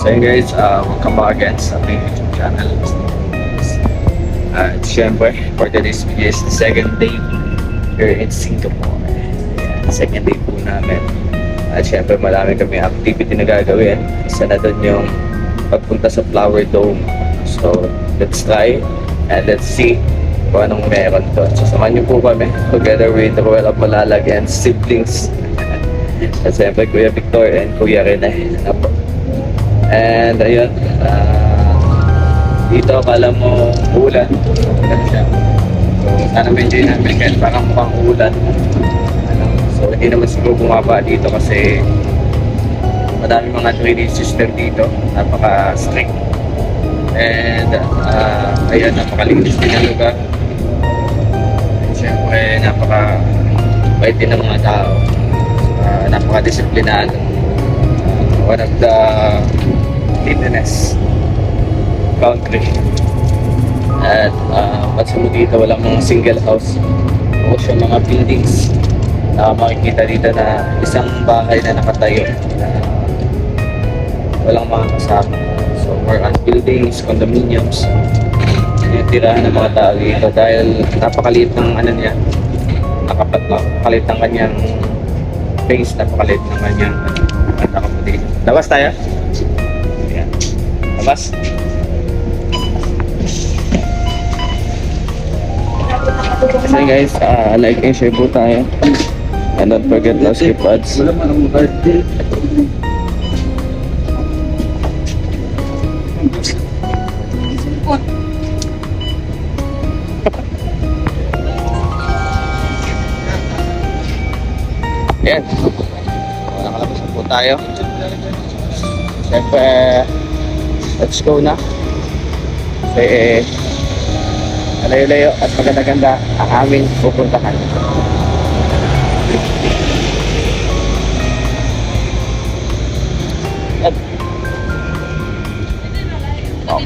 So yun guys, welcome back again sa ating YouTube channel. At syempre, for today's video is the second day here in Singapore. Ayan, second day po namin. At syempre, marami kami activity na gagawin. Isa na doon yung pagpunta sa Flower Dome. So, let's try and let's see kung anong meron doon. So, samahan niyo po kami together with Roel Apalalag and siblings. At syempre, Kuya Victor and Kuya Rene. And ayun, dito akala mo ulan. Ganun siya. So, sana ma-enjoy namin kahit parang mukhang ulan. So, hindi naman siguro bumaba dito kasi madami mga drainage system dito. Napaka-strict. And ayun, napakalinis din ang lugar. And syempre, napaka-bait din ng mga tao. Napaka-disiplinado. One of the cleanliness country. At pansin mo dito, walang mga single house o siya mga buildings na makikita dito na isang bahay na nakatayo na walang mga kasama. So more on buildings, condominiums, yung tirahan ng mga tao dito dahil napakaliit ng ano niya, napakaliit ng kanyang face, napakaliit ng kanyang accommodation. Labas tayo? Ayan. Labas? So guys, like and share po tayo. And don't forget to skip ads. Ayan. Nakalabasan po tayo. Siyempre, let's go na. Kasi malayo-layo at maganda-ganda ang aming pupuntahan.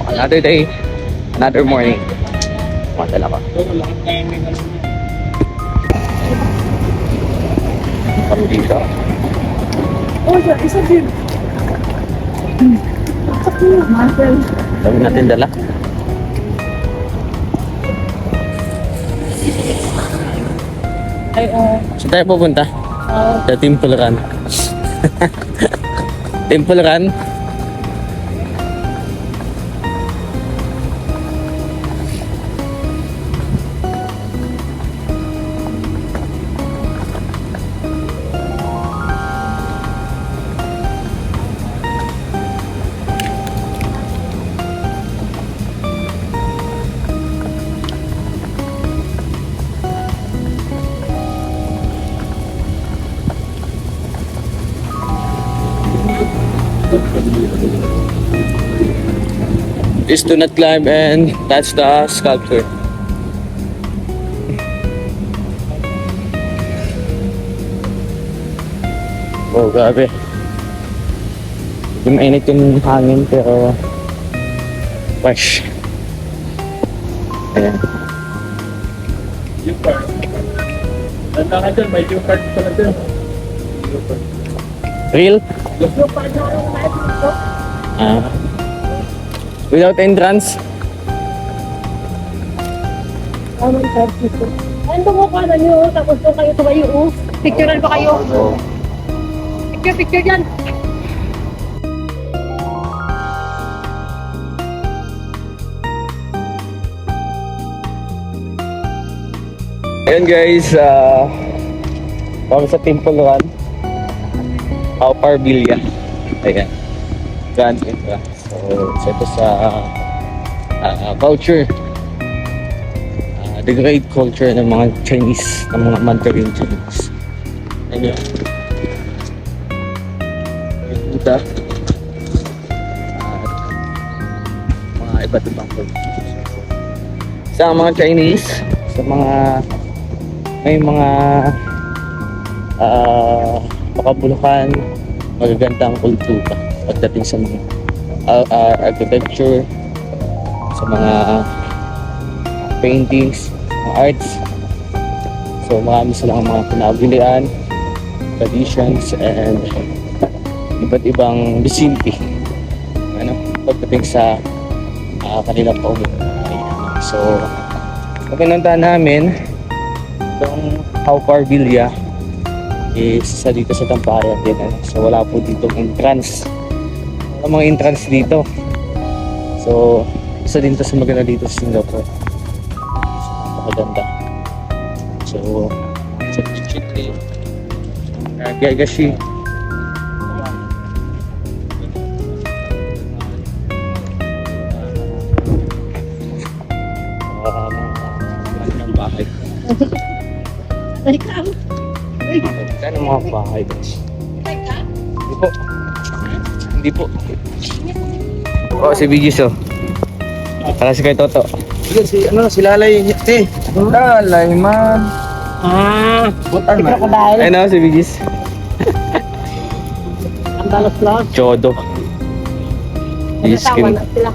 Another day, another morning. Madala ka. Kami dito. Isa din. Sabi natin dala. Ay, Saan tayo pupunta? Sa Temple Run. Temple Run? Please do not climb and touch the sculpture. Oh, grabe. Medyo mainit yung hangin pero fresh. Ayan. U-Card. Tanda ka dyan, may U-Card pala dyan. Real? yung paano yung live dito? Without entrance? Ano yung live dito? Ano mo ka na nyo? Tapos doon kayo tumayo. Picturean pa kayo. Oo. Picture dyan. Ayan guys, kami sa Temple Run. Parvilla. Ayan. Grand entrance. So, ito sa culture. The great culture ng mga Chinese, ng mga Mandarin Chinese. Ayan yun. Buddha. Mga iba't ibang culture. Sa mga Chinese, sa mga may mga makabuluhan, magagandang kultura pagdating sa mga architecture, sa mga paintings, mga arts. So marami silang mga pinagbilian, traditions, and iba't ibang vicinity pagdating sa kanilang paulit. So, pag pinuntahan namin itong How Far Villa is sa dito sa Tampayan din. So, wala po ditong entrance. Wala mga entrance dito. So, isa din to sa maganda dito sa Singapore. So, napakaganda. So, check Gagashi. Ang bahay. Ay, ka. Ay, Kaya ng mga bahay guys. ka. Hindi po. Hindi po. Oh, si Bigis oh. Para si kay Toto. Sige, si Lalay. Lalay man. Butan man. Crocodile. Ayun oh, si Bigis. Ang dalos-los. Chodo. Nagtawa na sila.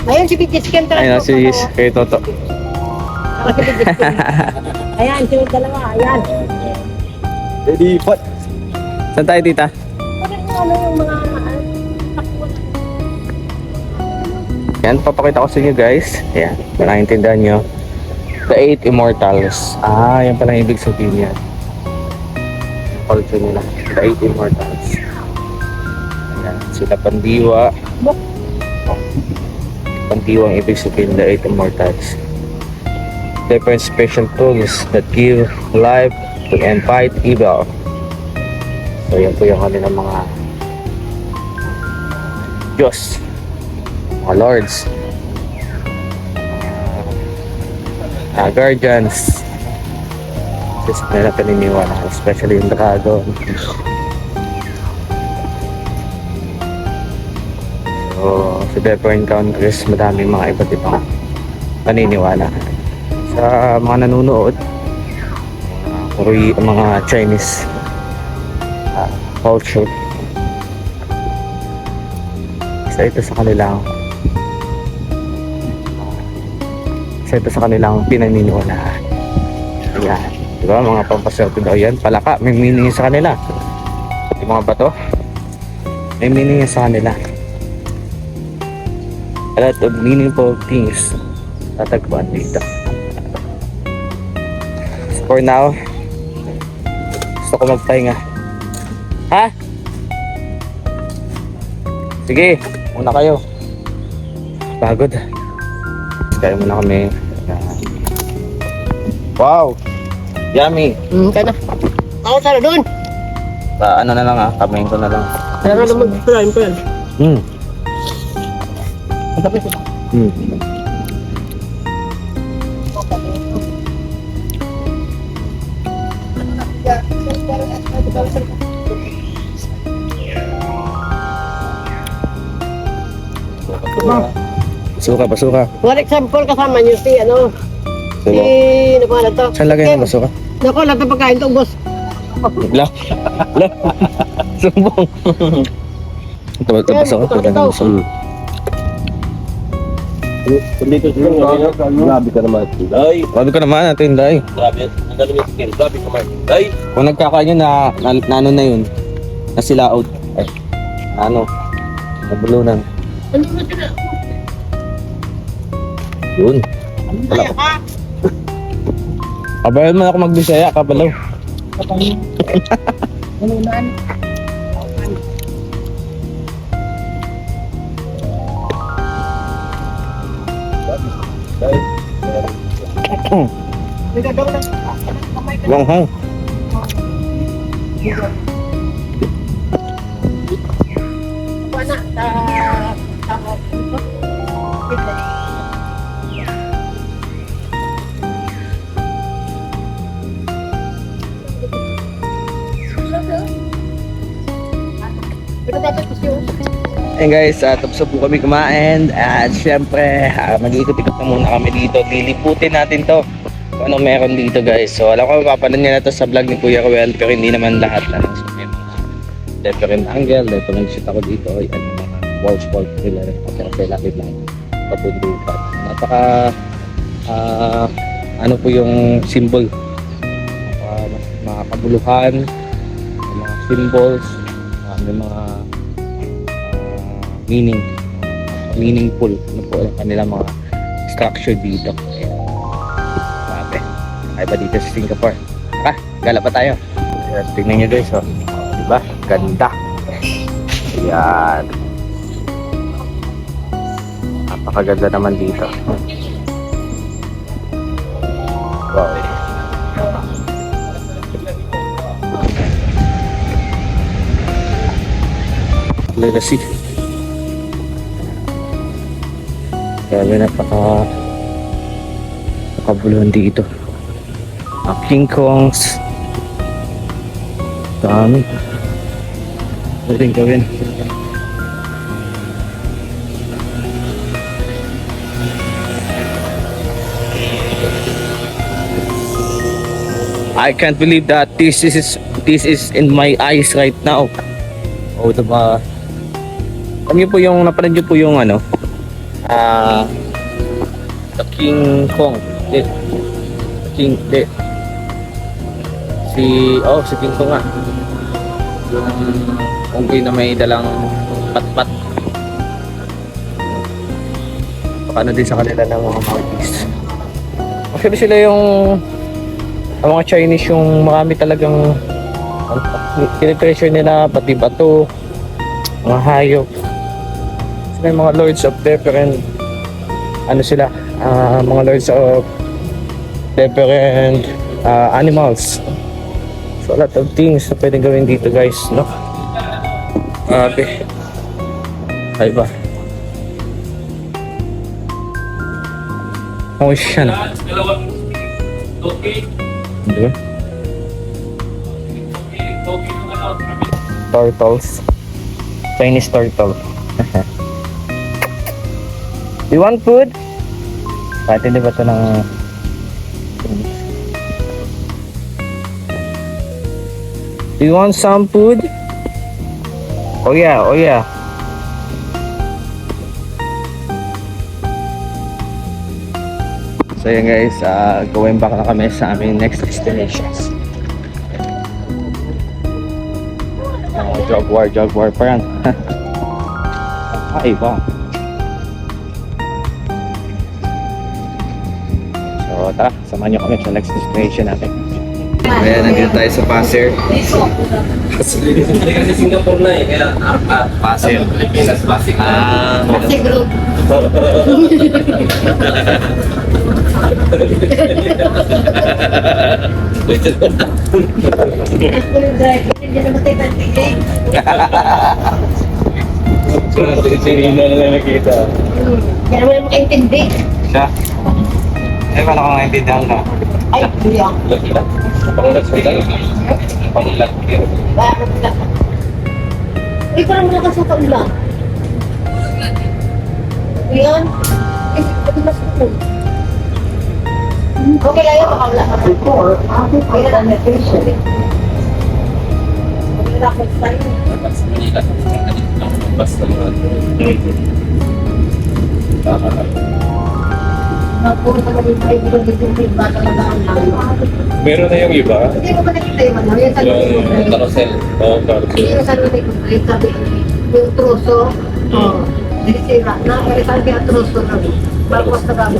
Ayun, si Bigis Ken. Ayun oh, si Bigis kay Toto. Ayan, sila dalawa. Ayan. Ready, pot. Saan tayo tita? Ano yung mga takbo na. Yan, papakita ko sa inyo guys. Ayan, naiintindihan nyo. The Eight Immortals. Ah, yan pala yung ibig sabihin yan. Culture nila. The Eight Immortals. Ayan, sila Pandiwa. Pandiwa ang ibig sabihin, The Eight Immortals. Different special tools that give life to and fight evil. So yan po yung kanilang mga Diyos, mga lords, guardians. Just nila paniniwala, especially yung dragon. So sa different countries, madaming mga iba't ibang paniniwala. Sa mga nanonood, mga Chinese culture, isa ito sa kanilang pinaniniwalaan. Ayan, diba mga pampaswerte daw yan. Palaka, may meaning sa kanila. Yung mga bato, may meaning sa kanila. A lot of meaningful things tatagpuan dito. For now, gusto ko magpahinga. Ha? Sige, muna kayo. Pagod. Kaya muna kami. Wow! Yummy! Kaya na. Ako sana doon. Ano na lang kamain ko na lang. Kaya na naman pirahin ko yan. Ang tapos ito. Basuka. For example, kasama niyo si ano, si, ano pa na to? Saan lagay ng basuka? Naku, lahat ng pagkain to, boss. La. Sumbong. Ito basuka. Dito siya. Grabe ka naman. Ay, Bago ka naman natin, Day. grabe. Ang galing yung skin. Grabe ka man. Ay, Kung nagkakain yun na ano na yun, na sila out. Nabulunan. Ano na sila? Yun. Kaya ka? Kabayan mo ako magbisaya, kabalaw. Nanunan. May gagawin na. Wanghang. Ako na, Ayun guys, tapos na po kami kumain at syempre mag-iikot-ikot na muna kami dito. Liliputin natin to kung ano meron dito guys. So alam ko mapapanood nyo na to sa vlog ni Kuya Ruel, pero hindi naman lahat na. So may mga different angle, dito nag-shoot ako dito. Ay, ano mga walls nila kasi lapit lang papundukan. Napaka ano po yung symbol, mga kabuluhan, mga symbols, may mga meaningful ano po ang kanilang mga structure dito. Ayan. Grabe. Ay ba dito sa Singapore? Gala pa tayo. Ayan, tingnan nyo guys, oh. Diba? Ganda. Ayan. Napakaganda naman dito. Wow. Legacy. Kaya napakabuluhan dito. King Kongs. Dami. Pwedeng gawin. I can't believe that this is in my eyes right now. Oh, diba? Alam niyo po yung napanood niyo po yung ano? The King Kong. Si King Kong nga. Yung unggoy na may dalang pat-pat. Paano din sa kanila ng mga monkeys. Actually sila yung ang mga Chinese yung marami talagang tinitreasure nila, pati bato, mga hayop. Sila yung mga lords of different ano sila, mga lords of different animals. So a lot of things na pwedeng gawin dito guys, no? Ay ba? Oh, siya na. Diba? Turtles. Chinese turtle. Do you want food? Pati di ba ito ng Do you want some food? Oh yeah, oh yeah. So yun guys, going back na kami sa aming next destinations. Jaguar pa yan. Ay ba? So tara, samahan nyo kami sa next destination natin. Ayan, nandito tayo sa Pasir. Kasi Singapore na eh, kaya Pasir, Pilipinas, Pasir. Pasir Group. Sinina na nakita. Kaya naman makaintindi. Siya? Ay, paano kung naintindihan ka? Ay, hindi ako. Pangulat sa ito? Pangulat. Bakit ka? Uy, parang wala ka sa kaulan. Yan. Eh, pati mas ko. Okay lang yun, makawala ka. Okay na lang, meditation. Okay na ako tayo. Basta naman. Puro ka naman tayo, hindi bata na daan lang. Meron na yung iba. Hindi mo ba nakita yung ano? Yung sabi ko, Yung carousel. Oo, carousel. yung sabi ko, sabi yung troso, dinisira na, kaya sabi ang troso na, bakwas na kami.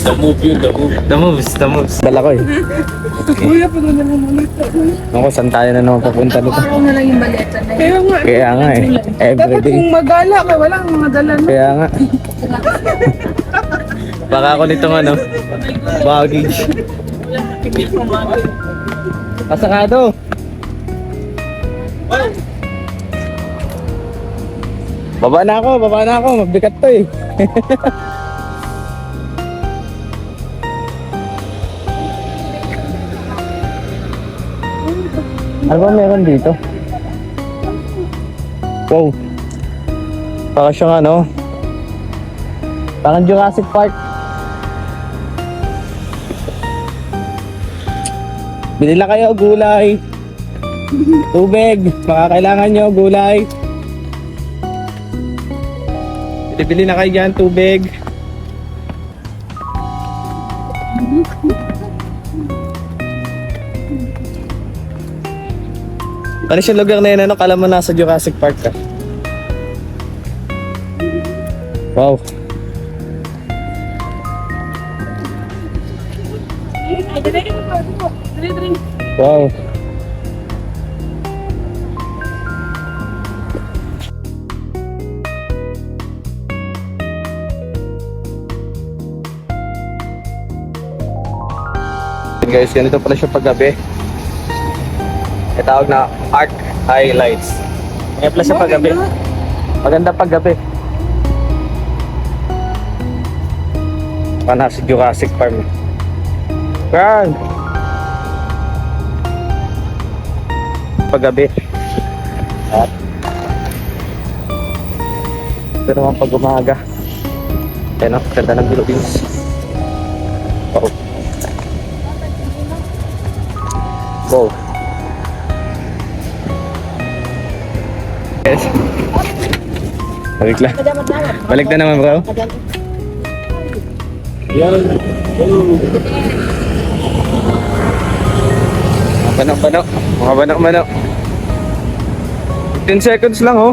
The move yun, the move. The moves. Dala ko eh. Kuya, pag na naman ulit. Ako, saan tayo na naman papunta nito? Araw na lang yung maleta na yun. Kaya nga eh. Dapat Everyday. kung magala ka, walang mga dala na. Kaya nga. Baka ako nitong ano, baggage. Pasakado. Baba na ako. Mabigat to eh. Ano ba meron dito? Wow. Parang siyang ano, parang Jurassic Park. Bili lang kayo gulay. Tubig. Baka kailangan nyo gulay. Bili na kayo dyan, tubig. Ano siya lugar na yun? Ano? Kala mo nasa Jurassic Park ka? Wow. Wow. Guys, ganito pala siya paggabi. May tawag na Arc Highlights. Ganyan pala siya paggabi. Maganda paggabi. Pana si Jurassic Farm. Yan. Paggabi. At ito naman pag umaga. Yan o, ganda ng Philippines. Wow. Wow. Yes. Balik lang. Balik na naman bro. Yan. Panak-panak. Mga panak-panak. 10 seconds lang oh.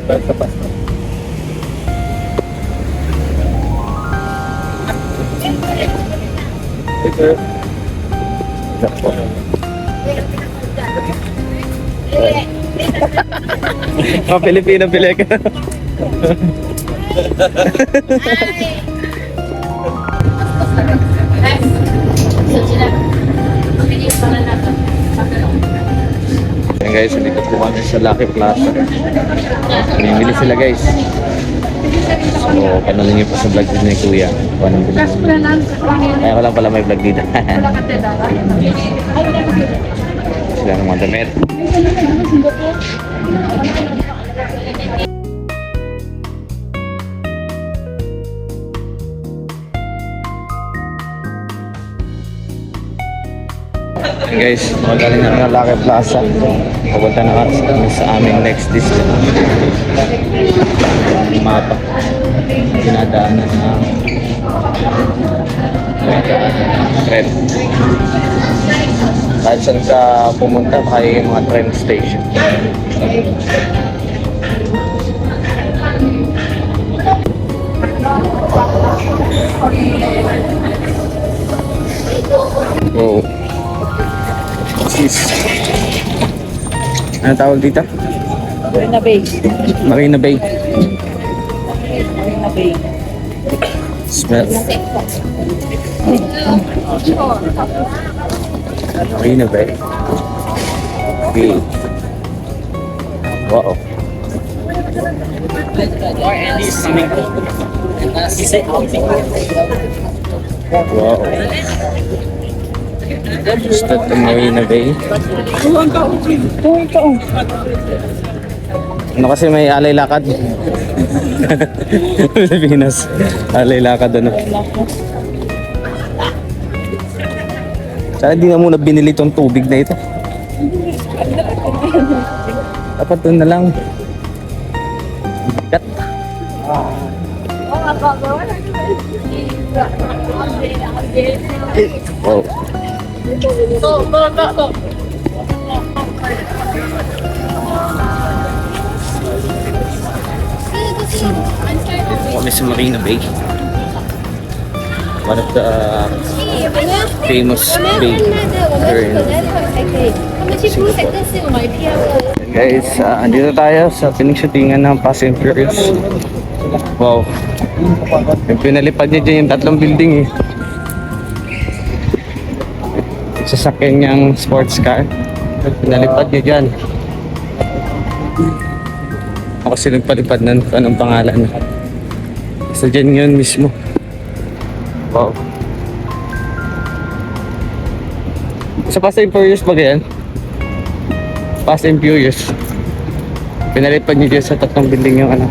Basta-basta. Mga Pilipino pili ka. Ayan guys, hindi ko po kami sa Lucky Plaza. Pinimili sila guys. So, panorin niyo po sa vlog ni Kuya. Kung anong pinili. Kaya ko lang pala may vlog dito. Sila ng mga damit. Hey guys, magaling na ng Lucky Plaza. Pupunta na kami sa aming next destination. Mapa. Dinadaanan na tren. Kahit saan ka pumunta, kaya yung mga train station. Wow. Ano tawag dito? Marina Bay. Marina Bay. Marina Bay. Smell. Marina Bay. Okay. Wow. Wow. Gusto ito Marina Bay. Ano kasi may alay lakad? Pilipinas. Alay lakad ano. Sana di na muna binili tong tubig na ito. Dapat doon na lang. Bigat. Wow. Kami sa Marina Bay. One of the famous bay here in Singapore. Guys, andito tayo sa pinagshootingan ng Fast and Furious. Wow. Yung pinalipad niya dyan yung tatlong building eh. Sasakyan niyang sports car. Pinalipad niya dyan. Ako kasi nagpalipad nun kung anong pangalan. Sa dyan yun mismo. Wow. Sa Fast and Furious ba yan? Fast and Furious. Pinalipad niya dyan sa tatlong building yung ano.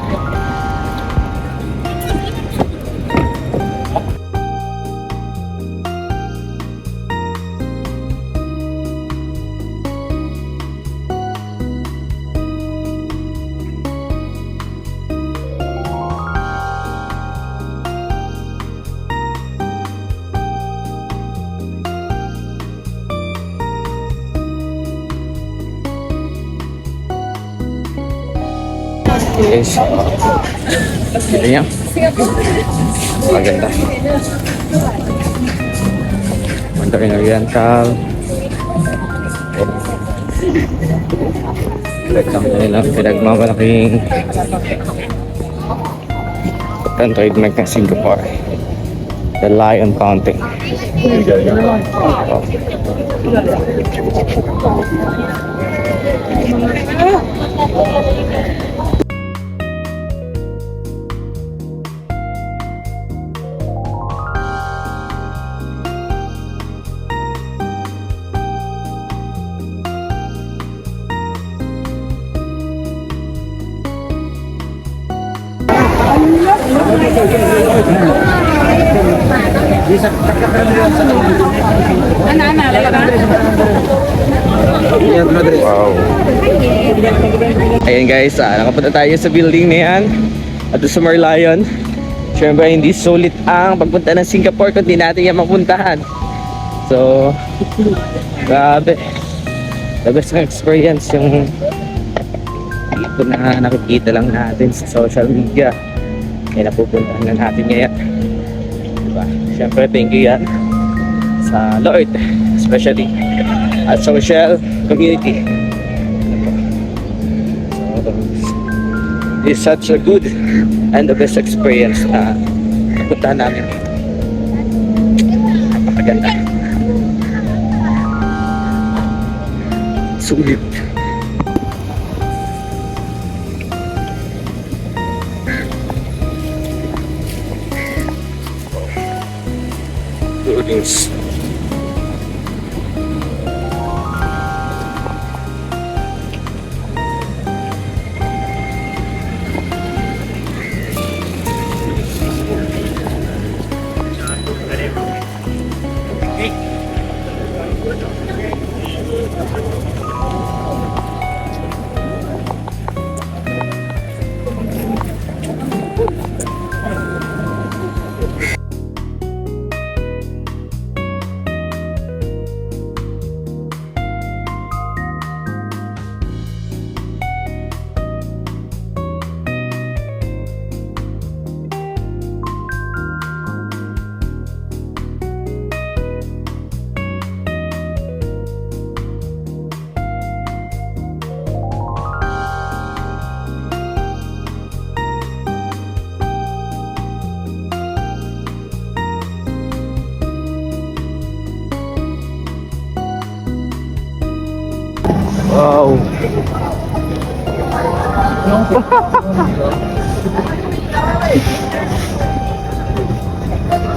guys. Dito niya. Maganda. Mandarin Oriental. Reklam na nilang pinagmamalaking trademark ng Singapore. The Lion Fountain. Wow. Ayan guys, nakapunta tayo sa building na yan at sa Merlion. Siyempre hindi sulit ang pagpunta ng Singapore kung di natin yan mapuntahan. So, grabe. The best ng experience yung dito na nakikita lang natin sa social media. Kaya napupuntahan na natin ngayon. Diba? Siyempre thank you yan sa Lord, especially at social community. So, it's such a good and the best experience na napuntahan namin. Napakaganda. Sulit. Buildings. Wow.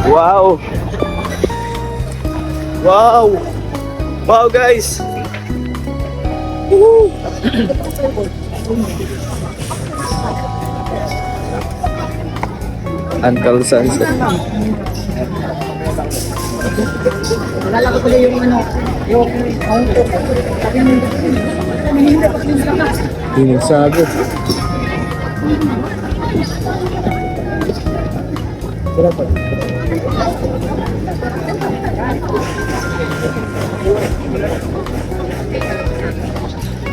Wow. Wow. Wow guys. Woo. Uncle Sunset. Nalala ko pala yung Hindi nagsabi.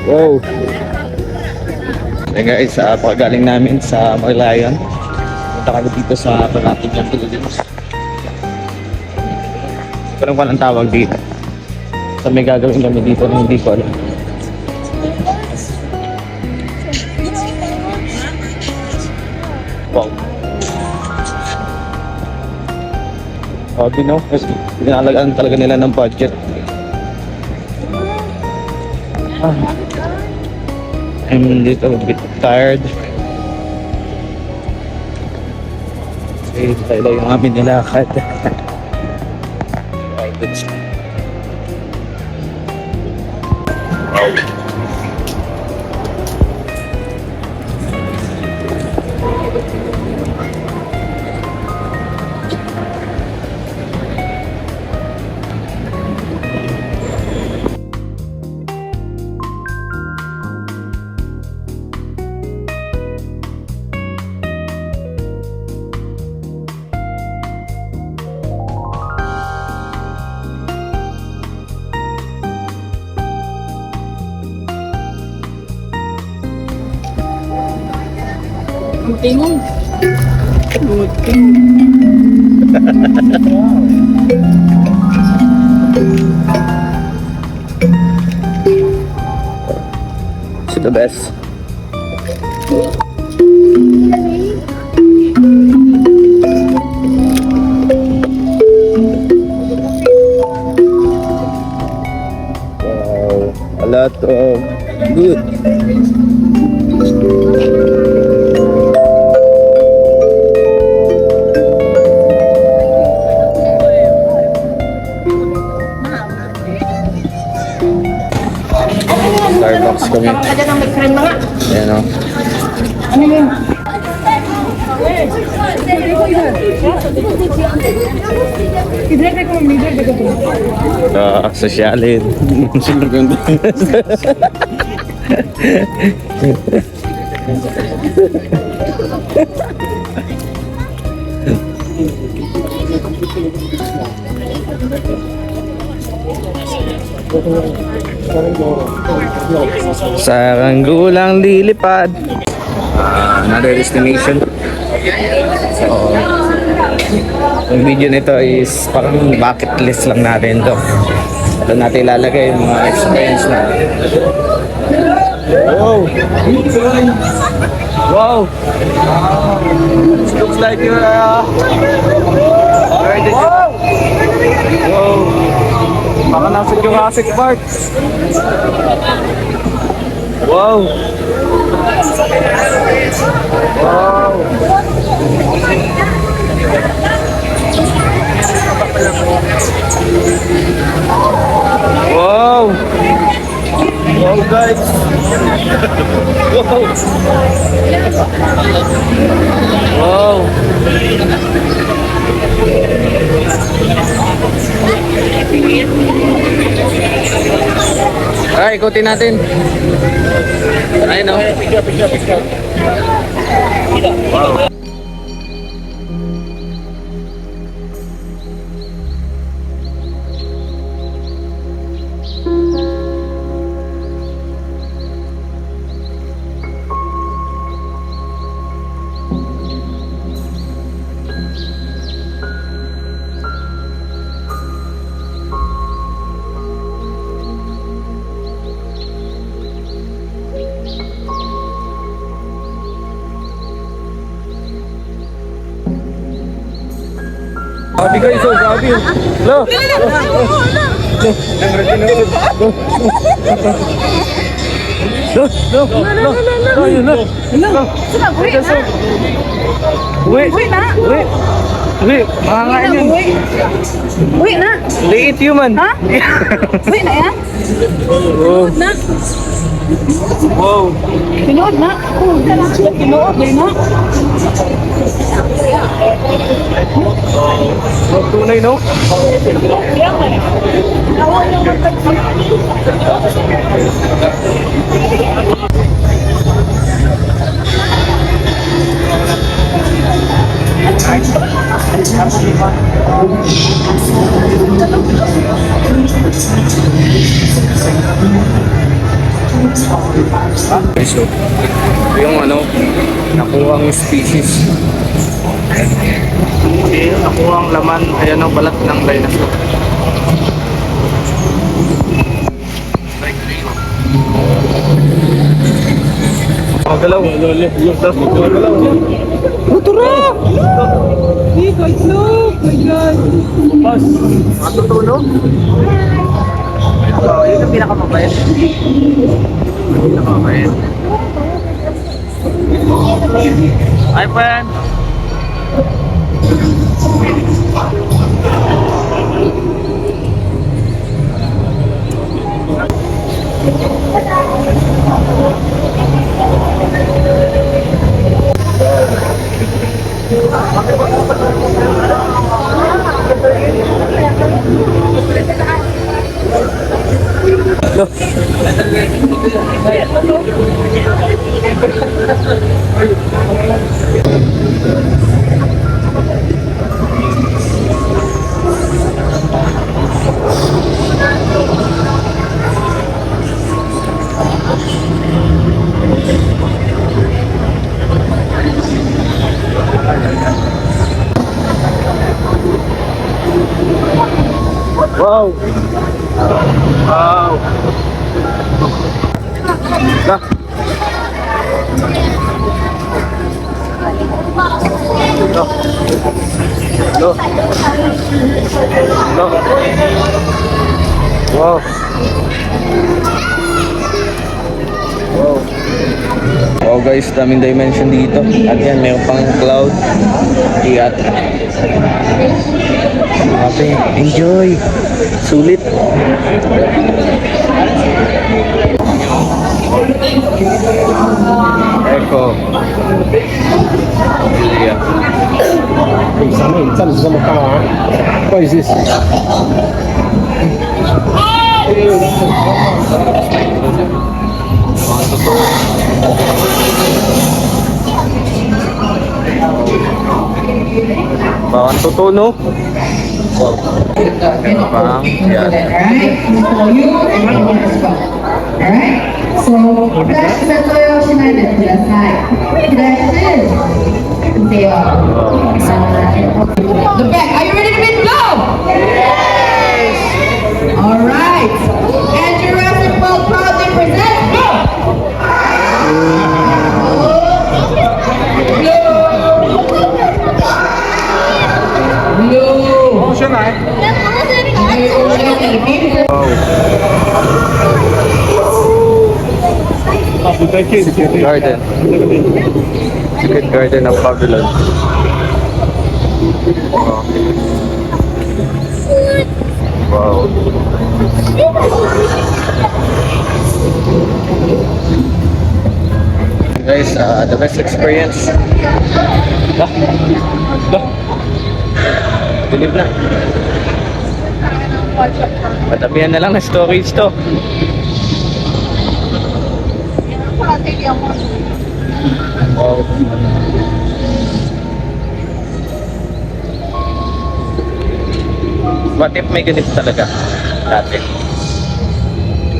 Wow. Hey guys, paggaling namin sa Merlion. Punta kami dito sa Parating Philippines. Parang walang tawag dito. So may gagawin kami dito na hindi ko alam. Wow. Sabi no, kasi pinalagaan talaga nila ng budget. I'm a little bit tired. Kasi tayo yung amin nilakad. Tingon. It's the best. Wow, a lot of good. Starbucks kami. Ada ng may cream mga. Ayan o. Sosyalin. Super ganda. Saranggulang lilipad. Another destination. So, yung video nito is parang bucket list lang natin to. Ito natin ilalagay yung mga experience na. Wow! Wow! Looks like you're wow! Wow! Baka nasa Jurassic Park. Wow! Wow! Wow! Wow guys! Wow! Wow! Ay, ikutin natin. Ayun o. Wow. Grabe guys, oh, grabe. Lo. Ayun na. Uwi. Uwi na. Uwi. Uwi. Makakain yun. Uwi na. Liit human. Ha? Uwi na yan? Oh. Na. Wow. Tinood na. Tinood na. Tunay no? So, yung ano, nakuha ang species. Nakuha ang laman, ayan ang balat ng dinosaur. Magalaw. Magalaw. Butura! Hey, guys, look! My God! Pas. Matutulog. Oh, yun ang pinakamabait. Pinakamabait. Ay, pan. Wow! Wow! Nah. No. No. No. Wow. Wow. Oh guys, daming dimension dito. At yan, mayroon pang cloud. Iat. Okay, enjoy. Sulit. Echo. Yeah. What is this? Bawang tutuno. Wow. Bang, yan. Alright, so you and you as well. Alright, so let's settle your shinaden to the side. The back, are you ready to meet? Go! Yes! Alright, and Jurassic World proudly presents go! Garden. Secret Garden of Babylon. Wow. Guys, the best experience. Bilib na. Patabihan na lang na storage to. Wow. What if may ganito talaga dati?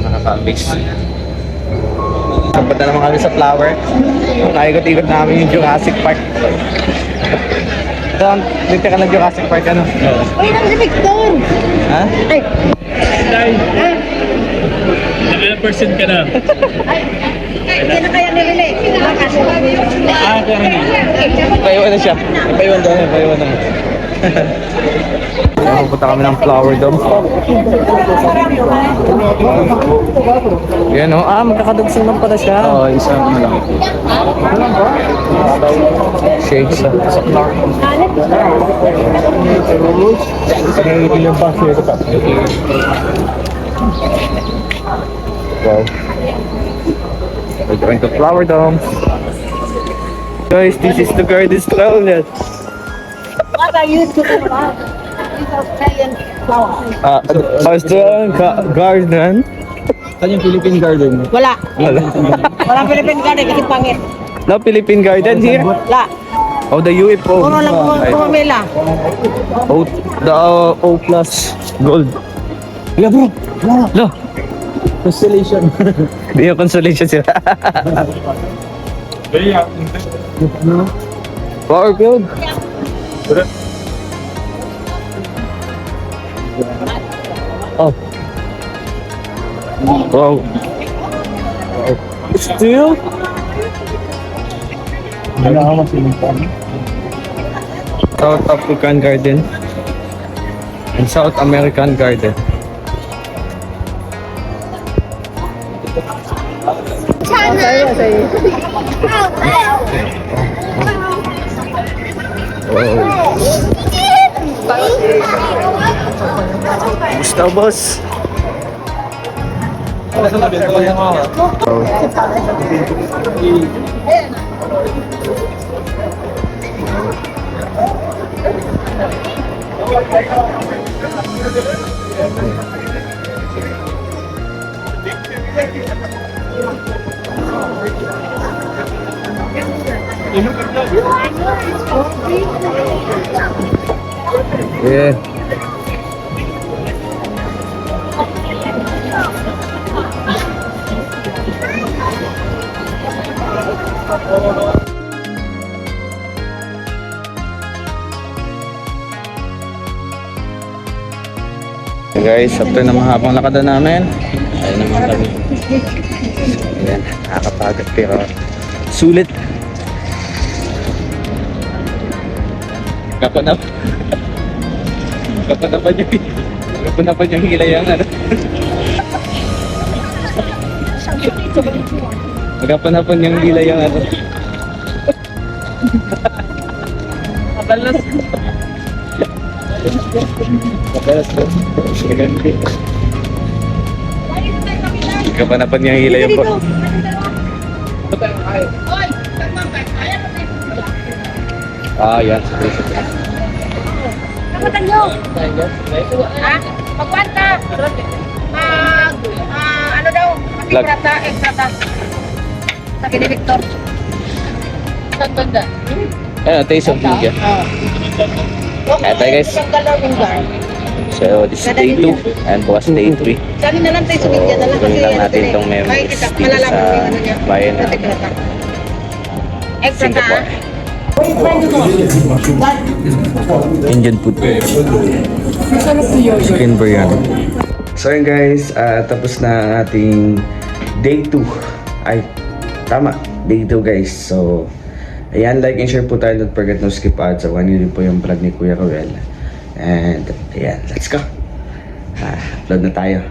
Nakaka-amaze. Punta naman kami sa flower. Nakikot-ikot namin yung Jurassic Park. Dito ka ng Jurassic Park, ano? Uy, nang si Victor! Ha? Ay! Ilang percent ka na? Hindi na kaya nilili. Paiwan na siya. Paiwan daw. Paiwan na. Pupunta kami ng Flower Dome. Yan o. Magkakadugsin lang pala siya. Oo, isa na lang. Shakes. Wow. We're going to Flower Dome. Guys, this is the Garden Stroller. What are you doing about? These Australian flowers. Australian Garden. Saan yung Philippine Garden? Wala. Walang Philippine Garden kasi pangit. No Philippine Garden here? Wala. Oh, the UFO. Puro lang pumamila. Oh, the O plus gold. Yeah bro! Wala! No, Constellation. di yung consolation sila. Flower field. Oh. Wow. Still? South African Garden and South American Garden. Gusto, boss? Yeah. So guys, after na mahabang lakad na namin, ayun naman kami. Ayan, nakakapagod pero sulit. Kapanapan yung hilay ang ano. Kapanapan yung hilay ang ano. Makalas. Makalas ko. Ganti. Kapanapan yung hilay ang po. Yan. Kapatan nyo! Ha? Magpanta! Ano daw? Vlog. Extrata. Sa kiniliktor. Saan banda? Ayun, taste of media. Kaya tayo guys. So, this is day 2 and bukas day 3. Sabi na lang tayo So, sa media na lang. gawin lang natin itong memories dito sa bayan na Singapore. Indian food. Chicken biryani. So yun guys, tapos na ang ating day 2. Ay, tama, day 2 guys. So, ayan, like and share po tayo. Don't forget no skip ads. So, ano din po yung vlog ni Kuya Kawel. And, ayan, let's go. Upload na tayo.